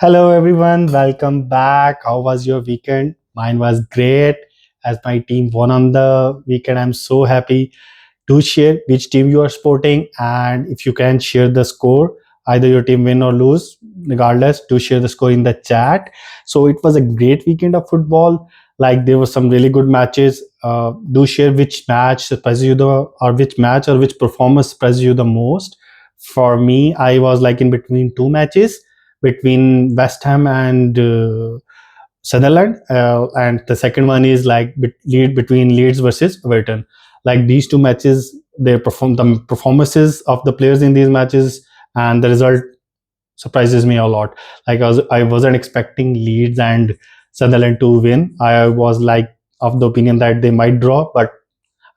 Hello, everyone. Welcome back. How was your weekend? Mine was great as my team won on the weekend. I'm so happy. Do share which team you are supporting, and if you can share the score, either your team win or lose, regardless, do share the score in the chat. So it was a great weekend of football. Like there were some really good matches. Do share which match surprises you the or which match or which performance surprises you the most. For me, I was like in between two matches between West Ham and Sunderland, and the second one is like lead between Leeds versus Everton. Like these two matches, the performances of the players in these matches and the result surprises me a lot. Like I wasn't expecting Leeds and Sunderland to win. I was like of the opinion that they might draw, but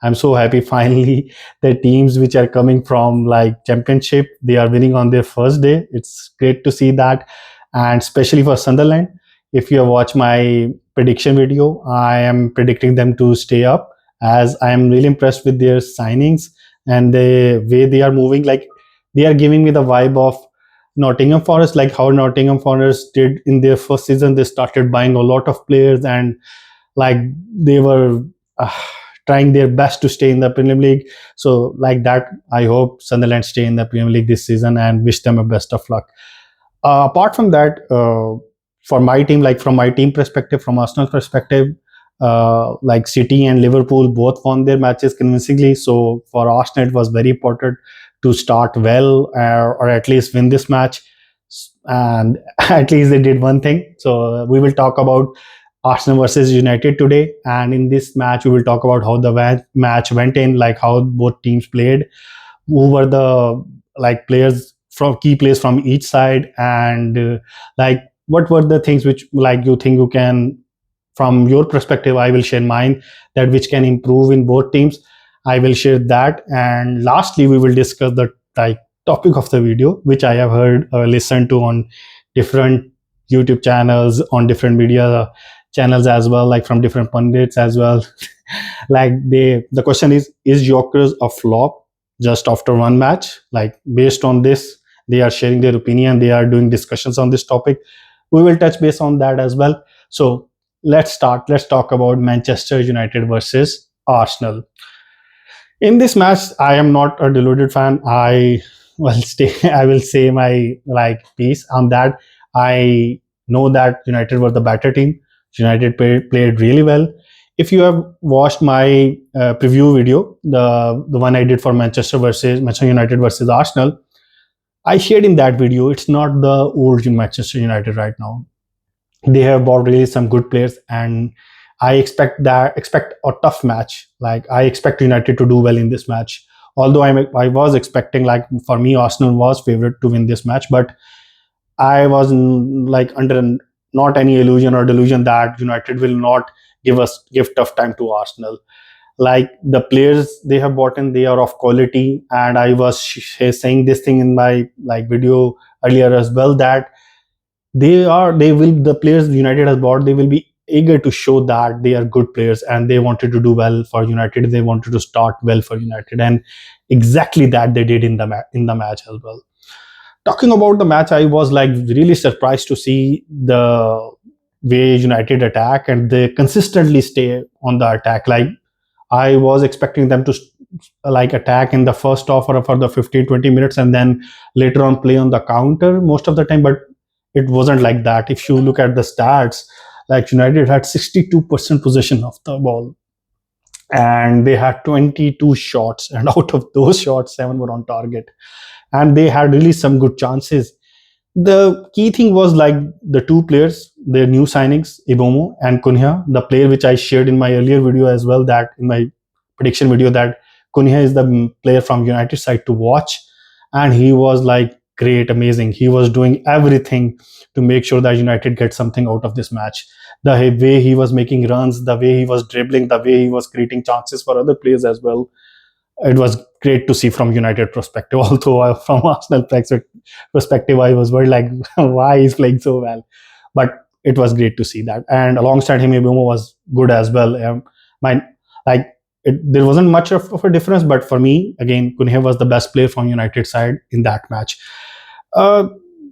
I'm so happy finally the teams which are coming from like championship, they are winning on their first day. It's great to see that. And especially for Sunderland, if you have watched my prediction video, I am predicting them to stay up as I am really impressed with their signings and the way they are moving. Like they are giving me the vibe of Nottingham Forest, like how Nottingham Forest did in their first season. They started buying a lot of players and like they were uh, trying their best to stay in the Premier League. So like that, I hope Sunderland stay in the Premier League this season and wish them a best of luck. Apart from that, for my team, like from my team perspective, from Arsenal perspective, like City and Liverpool both won their matches convincingly. So for Arsenal, it was very important to start well or at least win this match. And at least they did one thing. So we will talk about Arsenal versus United today. And in this match, we will talk about how the match went in, like how both teams played, who were the like players from key players from each side, and like what were the things which like you think you can, from your perspective, I will share mine, that which can improve in both teams. I will share that. And lastly, we will discuss the like topic of the video, which I have heard listened to on different YouTube channels, on different media channels as well, like from different pundits as well. Like the question is Gyökeres a flop just after one match? Like based on this, they are sharing their opinion, they are doing discussions on this topic. We will touch base on that as well. So let's talk about Manchester United versus Arsenal. In this match, I am not a deluded fan. I will stay I will say my like piece on that. I know that United were the better team. United played really well. If you have watched my preview video, the one I did for Manchester United versus Arsenal, I shared in that video, it's not the old Manchester United right now. They have bought really some good players, and I expect a tough match. Like I expect United to do well in this match. Although I was expecting, like for me, Arsenal was favorite to win this match, but I was like under not any illusion or delusion that United will not give tough time to Arsenal. Like the players they have bought in, they are of quality, and I was saying this thing in my like video earlier as well, that they will, the players United has bought, they will be eager to show that they are good players and they wanted to do well for United, they wanted to start well for United, and exactly that they did in in the match as well. Talking about the match, I was like really surprised to see the way United attack, and they consistently stay on the attack. Like I was expecting them to like attack in the first half or for the 15-20 minutes and then later on play on the counter most of the time, but it wasn't like that. If you look at the stats, like United had 62% possession of the ball and they had 22 shots, and out of those shots 7 were on target, and they had really some good chances. The key thing was like the two players, their new signings, Ibomo and Cunha, the player which I shared in my earlier video as well, that in my prediction video, that Cunha is the player from United side to watch. And he was like great, amazing. He was doing everything to make sure that United get something out of this match. The way he was making runs, the way he was dribbling, the way he was creating chances for other players as well, it was great to see from United perspective. Although from Arsenal perspective, I was worried like why he's playing so well, but it was great to see that. And alongside him, Ibumo was good as well. My like there wasn't much of a difference, but for me, again, Cunha was the best player from United side in that match. Uh,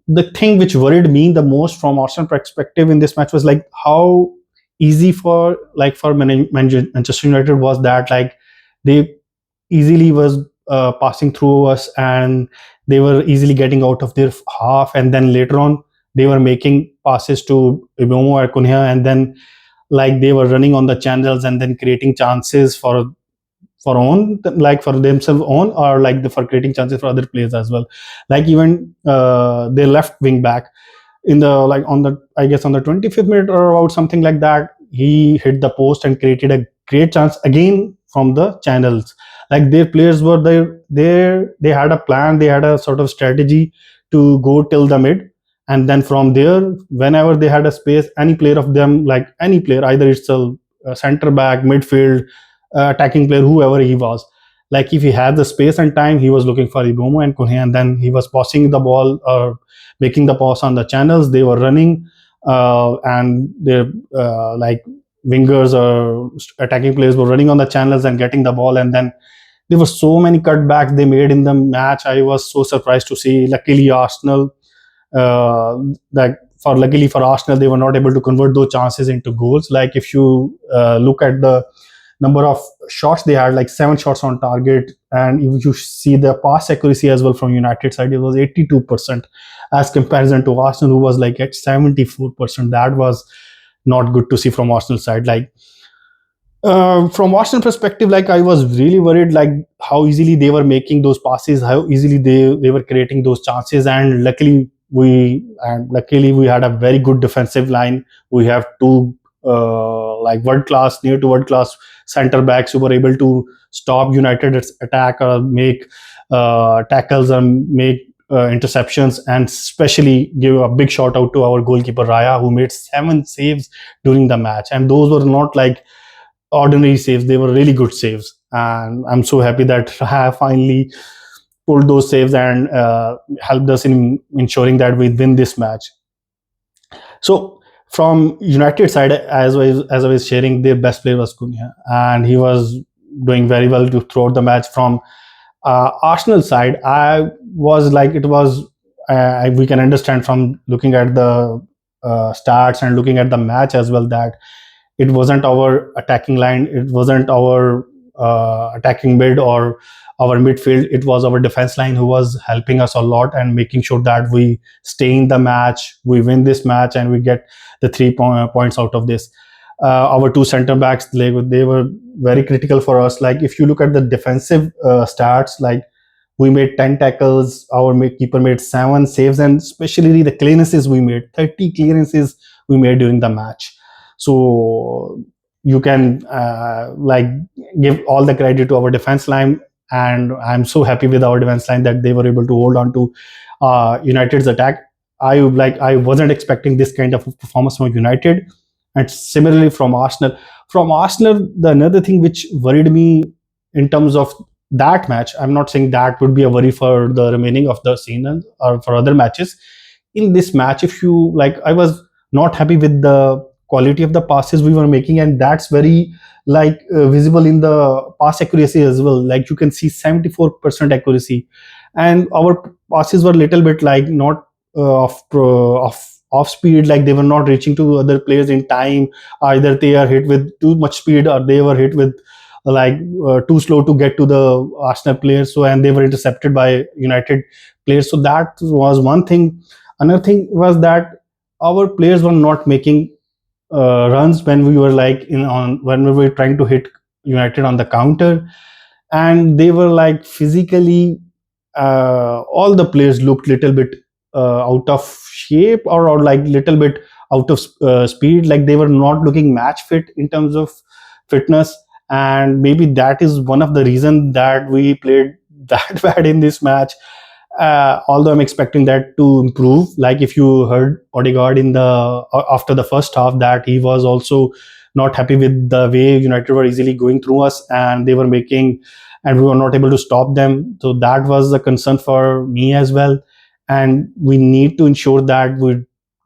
the thing which worried me the most from Arsenal perspective in this match was like how easy for Manchester United was that like they easily was passing through us, and they were easily getting out of their half, and then later on they were making passes to Ibomo or Cunha, and then like they were running on the channels and then creating chances for own like for themselves own, or like for creating chances for other players as well. Like even their left wing back in the like on the I guess on the 25th minute or about something like that, he hit the post and created a great chance again from the channels. Like their players were there, they had a plan, they had a sort of strategy to go till the mid, and then from there whenever they had a space, any player of them, like any player, either it's a center back, midfield, attacking player, whoever he was, like if he had the space and time, he was looking for Ibomo and Kunhe, and then he was passing the ball or making the pass on the channels. They were running, and their like wingers or attacking players were running on the channels and getting the ball, and then there were so many cutbacks they made in the match. I was so surprised to see. Luckily, Arsenal, that for luckily for Arsenal, they were not able to convert those chances into goals. Like if you look at the number of shots they had, like 7 shots on target, and if you see the pass accuracy as well from United side, it was 82% as comparison to Arsenal, who was like at 74%. That was not good to see from Arsenal side. Like from Arsenal perspective, like I was really worried, like how easily they were making those passes, how easily they were creating those chances, and luckily we had a very good defensive line. We have two like world class, near to world class center backs who were able to stop United's attack or make tackles and make interceptions, and especially give a big shout out to our goalkeeper Raya, who made 7 saves during the match, and those were not like ordinary saves, they were really good saves, and I'm so happy that Raya finally pulled those saves and helped us in ensuring that we win this match. So from United side, as I was sharing, their best player was Cunha, and he was doing very well throughout the match. From Arsenal side, I was like it was. We can understand from looking at the stats and looking at the match as well that it wasn't our attacking line, it wasn't our attacking mid or our midfield, it was our defense line who was helping us a lot and making sure that we stay in the match, we win this match, and we get the 3 points out of this. Our two center backs, they were very critical for us. Like if you look at the defensive stats, like we made 10 tackles, our keeper made 7 saves, and especially the clearances we made, 30 clearances we made during the match. So you can like give all the credit to our defense line, and I'm so happy with our defense line that they were able to hold on to United's attack. I wasn't expecting this kind of performance from United, and similarly from Arsenal. From Arsenal, the another thing which worried me in terms of that match, I'm not saying that would be a worry for the remaining of the season or for other matches. In this match, if you like, I was not happy with the quality of the passes we were making, and that's very visible in the pass accuracy as well. Like you can see 74% accuracy, and our passes were little bit like not off speed, like they were not reaching to other players in time. Either they are hit with too much speed, or they were hit with like too slow to get to the Arsenal players, so and they were intercepted by United players. So that was one thing. Another thing was that our players were not making runs when we were like in on when we were trying to hit United on the counter, and they were like physically all the players looked little bit out of shape, or like little bit out of speed, like they were not looking match fit in terms of fitness, and maybe that is one of the reason that we played that bad in this match. Although I'm expecting that to improve. Like if you heard Odegaard in the after the first half, that he was also not happy with the way United were easily going through us, and they were making, and we were not able to stop them. So that was a concern for me as well. And we need to ensure that we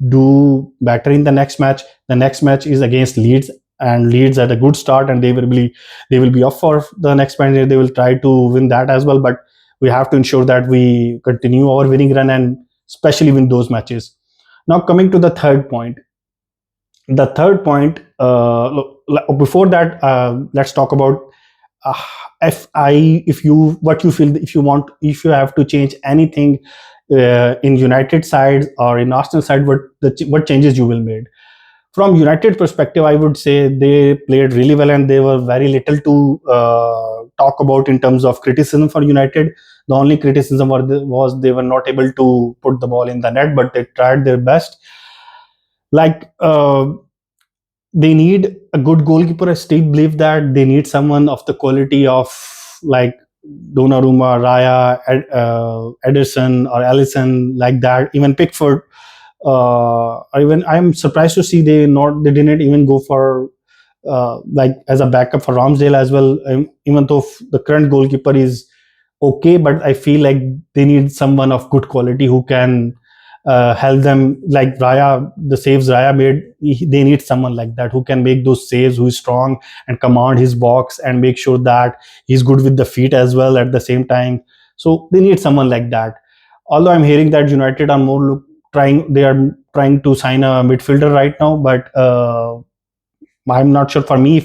do better in the next match. The next match is against Leeds, and Leeds at a good start, and they will be up for the next match. They will try to win that as well, but we have to ensure that we continue our winning run and especially win those matches. Now coming to the third point. The third point. Before that, let's talk about uh, if you what you feel, if you want, if you have to change anything in United side or in Arsenal side, what changes you will make. From United perspective, I would say they played really well and they were very little to talk about in terms of criticism for United. The only criticism was they were not able to put the ball in the net, but they tried their best. Like they need a good goalkeeper. I still believe that they need someone of the quality of like Donnarumma, Raya, Ederson, or Allison, like that. Even Pickford. Even I'm surprised to see they didn't even go for like as a backup for Ramsdale as well. Even though the current goalkeeper is okay, but I feel like they need someone of good quality who can help them. Like Raya, the saves Raya made, they need someone like that who can make those saves, who is strong and command his box and make sure that he's good with the feet as well at the same time. So they need someone like that. Although I'm hearing that United are more they are trying to sign a midfielder right now, but I'm not sure. For me,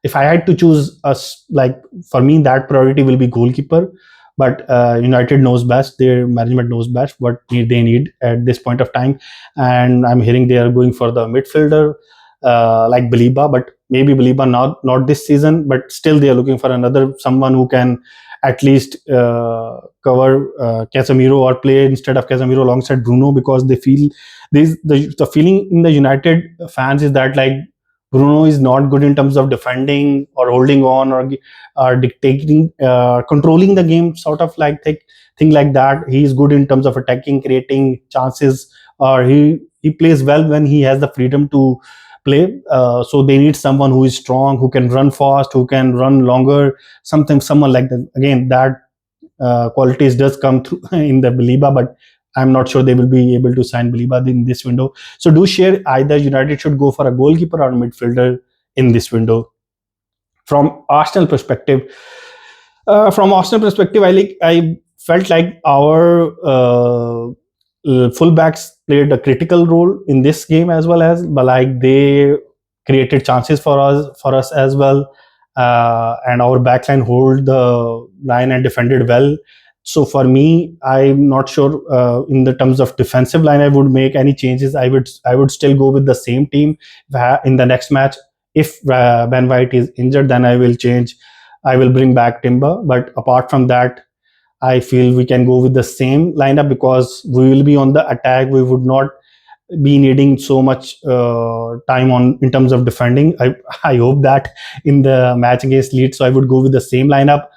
if I had to choose like for me, that priority will be goalkeeper. But United knows best. Their management knows best what they need at this point of time. And I'm hearing they are going for the midfielder, like Baliba, but maybe Baliba not this season. But still, they are looking for another someone who can at least cover Casemiro or play instead of Casemiro alongside Bruno, because they feel the feeling in the United fans is that like Bruno is not good in terms of defending or holding on or dictating, controlling the game, sort of like thing like that. He is good in terms of attacking, creating chances, or he plays well when he has the freedom to play. So they need someone who is strong, who can run fast, who can run longer, someone like that. Again, that qualities does come through in the Baliba, but I'm not sure they will be able to sign Baliba in this window. So do share either United should go for a goalkeeper or midfielder in this window. From Arsenal perspective, I felt like our fullbacks played a critical role in this game as well as, but like they created chances for us as well, and our backline hold the line and defended well. So for me, I'm not sure in the terms of defensive line I would make any changes. I would still go with the same team in the next match. If Ben White is injured, then I will change. I will bring back Timber. But apart from that, I feel we can go with the same lineup because we will be on the attack. We would not be needing so much time on in terms of defending. I hope that in the match against Leeds, so I would go with the same lineup.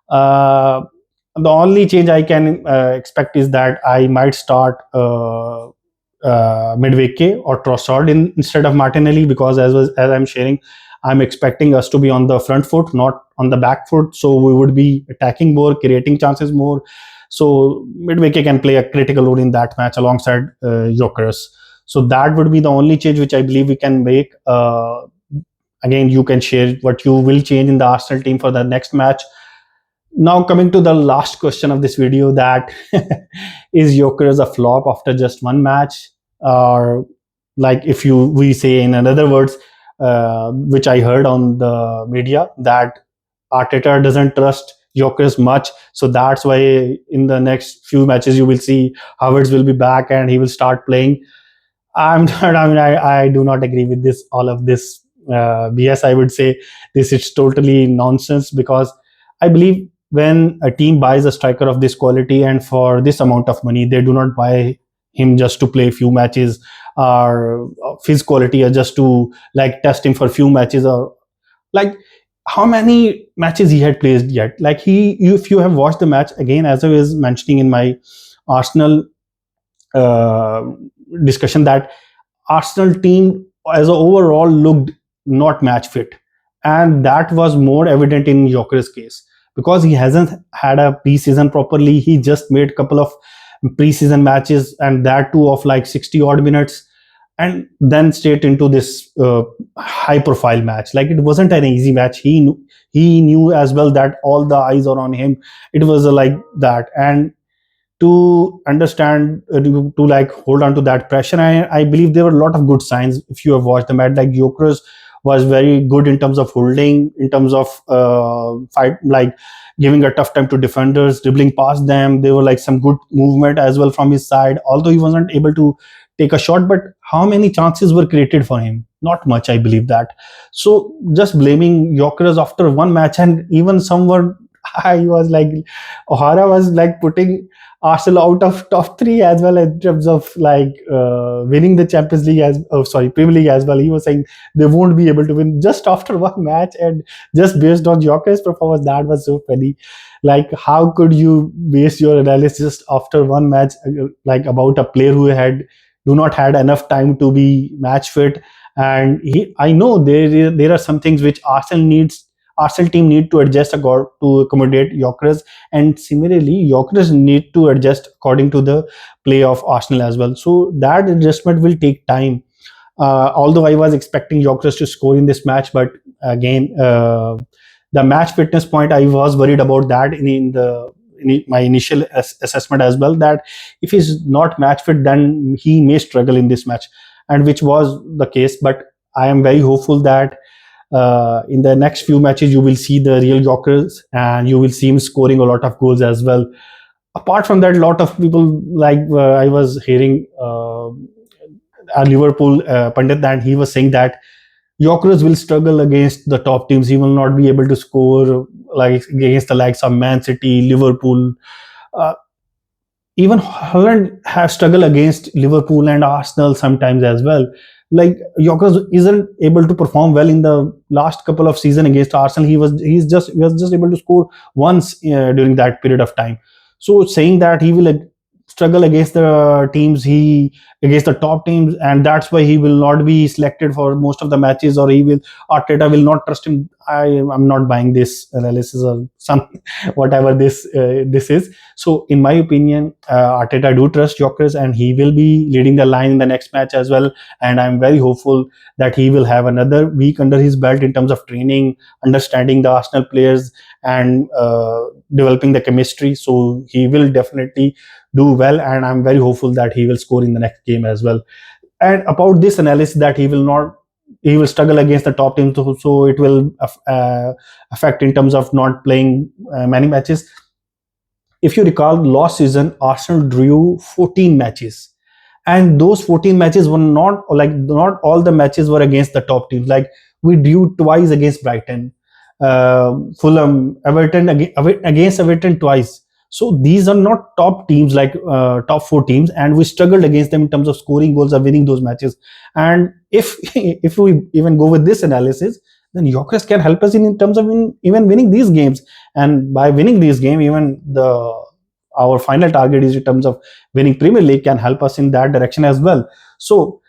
Uh, the only change I can expect is that I might start Midweke or Trossard instead of Martinelli, because as I'm sharing, I'm expecting us to be on the front foot, not on the back foot. So we would be attacking more, creating chances more. So Midweke can play a critical role in that match alongside Gyökeres. So that would be the only change which I believe we can make. Again, you can share what you will change in the Arsenal team for the next match. Now coming to the last question of this video, that is Jokeres a flop after just one match, or like if you we say in another words, which I heard on the media, that Arteta doesn't trust Jokeres much, so that's why in the next few matches you will see Havertz will be back and he will start playing. I'm not. I mean, I do not agree with this. All of this BS. I would say this is totally nonsense, because I believe when a team buys a striker of this quality and for this amount of money, they do not buy him just to play a few matches or of his quality, or just to like test him for a few matches, or like how many matches he had played yet. Like if you have watched the match again, as I was mentioning in my Arsenal uh, discussion, that Arsenal team as a overall looked not match fit, and that was more evident in Joker's case because he hasn't had a preseason properly. He just made a couple of preseason matches, and that too of like 60 odd minutes, and then straight into this high profile match. Like it wasn't an easy match. He knew as well that all the eyes are on him. It was like that, and to understand to like hold on to that pressure. I believe there were a lot of good signs. If you have watched the match, like Gyökeres was very good in terms of holding, in terms of fight, like giving a tough time to defenders, dribbling past them. There were like some good movement as well from his side, although he wasn't able to take a shot. But how many chances were created for him? Not much, I believe that. So just blaming Gyökeres after one match, and even someone I was like, O'Hara was like putting Arsenal out of top three as well in terms of like winning the Champions League as oh sorry Premier League as well. He was saying they won't be able to win just after one match, and just based on Joker's performance, that was so funny. Like, how could you base your analysis just after one match, like about a player who had do not had enough time to be match fit? And I know there are some things which Arsenal team need to adjust to accommodate Jokeres, and similarly, Jokeres need to adjust according to the play of Arsenal as well. So that adjustment will take time. Although I was expecting Jokeres to score in this match, but again, the match fitness point, I was worried about that in my initial assessment as well. That if he's not match fit, then he may struggle in this match, and which was the case. But I am very hopeful that in the next few matches you will see the real Jokeres, and you will see him scoring a lot of goals as well. Apart from that, a lot of people like I was hearing a Liverpool pundit, that he was saying that Jokeres will struggle against the top teams. He will not be able to score like against the likes of Man City, Liverpool. Uh, Even Holland have struggled against Liverpool and Arsenal sometimes as well. Like, Jokeres isn't able to perform well in the last couple of season against Arsenal. He was just able to score once during that period of time. So saying that he will struggle against the teams he against the top teams, and that's why he will not be selected for most of the matches, or he will Arteta will not trust him. I'm not buying this analysis or some whatever this is. So, in my opinion, Arteta do trust Jokeres, and he will be leading the line in the next match as well. And I'm very hopeful that he will have another week under his belt in terms of training, understanding the Arsenal players, and developing the chemistry. So he will definitely do well, and I'm very hopeful that he will score in the next game as well. And about this analysis, that he will struggle against the top team, so it will affect in terms of not playing many matches. If you recall, last season Arsenal drew 14 matches, and those 14 matches were not all the matches were against the top teams. Like, we drew twice against Brighton, Fulham, Everton, against Everton twice. So these are not top teams, like top four teams, and we struggled against them in terms of scoring goals or winning those matches. And if if we even go with this analysis, then Jokeres can help us in terms of even winning these games. And by winning these games, even the our final target is in terms of winning Premier League, can help us in that direction as well. So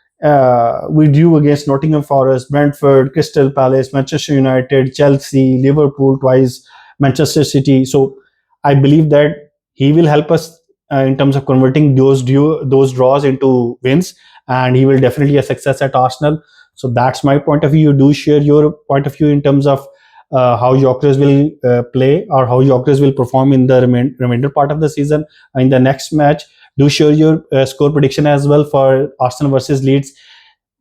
we drew against Nottingham Forest, Brentford, Crystal Palace, Manchester United, Chelsea, Liverpool twice, Manchester City. So I believe that he will help us in terms of converting those draws into wins, and he will definitely a success at Arsenal. So that's my point of view. You do share your point of view in terms of how Jokeres will play, or how Jokeres will perform in the remainder part of the season in the next match. Do share your score prediction as well for Arsenal versus Leeds.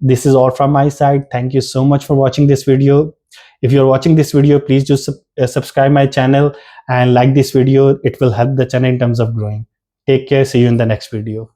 This is all from my side. Thank you so much for watching this video. If you're watching this video, please do subscribe my channel and like this video. It will help the channel in terms of growing. Take care. See you in the next video.